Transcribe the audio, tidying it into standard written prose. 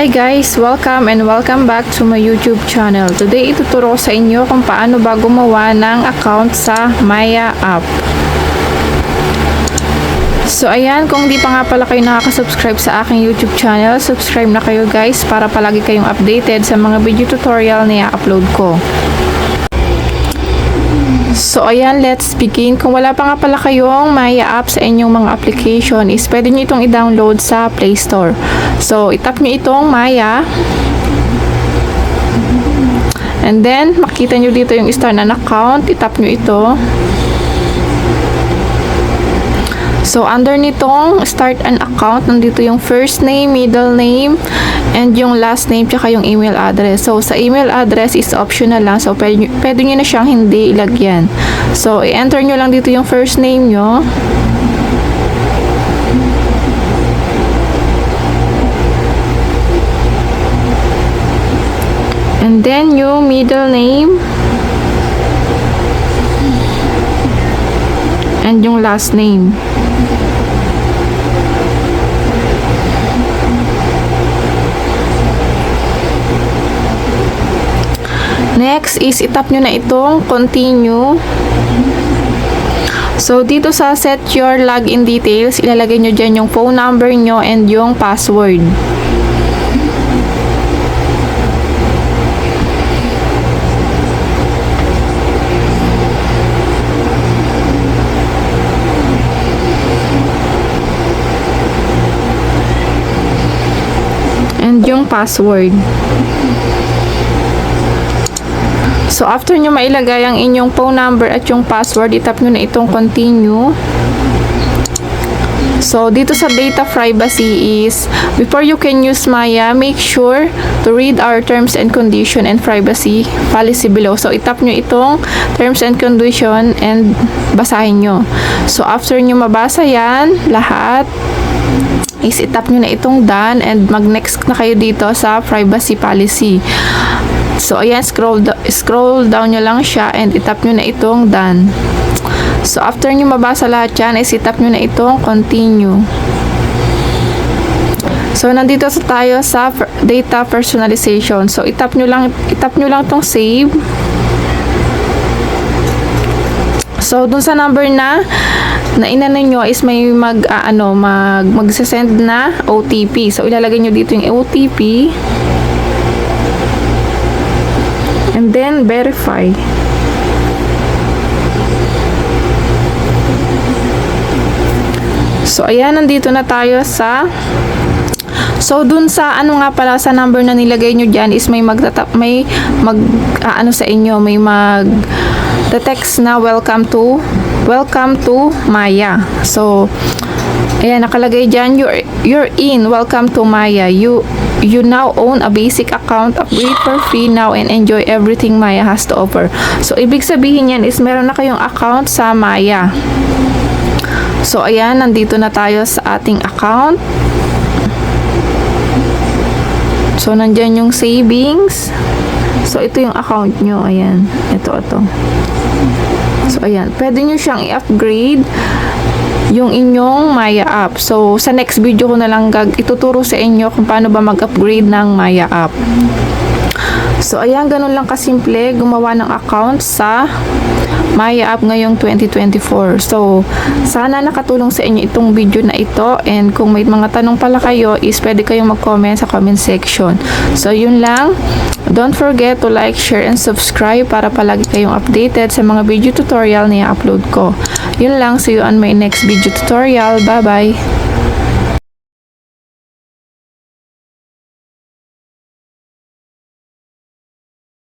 Hi guys! Welcome and welcome back to my YouTube channel. Today, ituturo ko sa inyo kung paano ba gumawa ng account sa Maya app. So ayan, kung di pa nga pala kayo nakaka-subscribe sa aking YouTube channel, subscribe na kayo guys para palagi kayong updated sa mga video tutorial na i-upload ko. So ayan, let's begin. Kung wala pa nga pala kayong Maya app sa inyong mga application, is pwede nyo itong i-download sa Play Store. So itap nyo itong Maya. And then, makita nyo dito yung start an account. Itap nyo ito. So under nitong start an account, nandito yung first name, middle name, and yung last name, tsaka yung email address. So sa email address is optional lang. So pwede nyo na siyang hindi ilagyan. So i-enter nyo lang dito yung first name nyo. And then yung middle name. And yung last name. Next is itap nyo na itong continue. So dito sa set your login details, ilalagay nyo dyan yung phone number nyo and yung password. And yung password. So, after nyo mailagay ang inyong phone number at yung password, itap nyo na itong continue. So, dito sa data privacy is, before you can use Maya, make sure to read our terms and condition and privacy policy below. So, itap nyo itong terms and condition and basahin nyo. So, after nyo mabasa yan, lahat, is itap nyo na itong done and mag-next na kayo dito sa privacy policy. So, ayan, scroll down nyo lang siya and itap nyo na itong done. So, after nyo mabasa lahat yan, is itap nyo na itong continue. So, nandito tayo sa data personalization. So, itap nyo lang itong save. So, dun sa number na inano nyo is may magsasend na OTP. So, ilalagay nyo dito yung OTP. And then, verify. So, ayan, nandito na tayo sa... So, dun sa, sa number na nilagay nyo dyan is may sa inyo, may text na welcome to Maya. So, ayan, nakalagay dyan, you're in, welcome to Maya. You now own a basic account, upgrade for free now and enjoy everything Maya has to offer. So, ibig sabihin yan is meron na kayong account sa Maya. So, ayan, nandito na tayo sa ating account. So, nandyan yung savings. So, ito yung account nyo. Ayan, ito. So, ayan, pwede nyo siyang i-upgrade yung inyong Maya app. So, sa next video ko na lang ituturo sa inyo kung paano ba mag-upgrade ng Maya app. So, ayan, ganun lang kasimple gumawa ng account sa Maya app ngayong 2024. So, sana nakatulong sa inyo itong video na ito, and kung may mga tanong pala kayo is pwede kayong mag-comment sa comment section. So, yun lang. Don't forget to like, share, and subscribe para palagi kayong updated sa mga video tutorial na i-upload ko. Yun lang. See you on my next video tutorial. Bye-bye!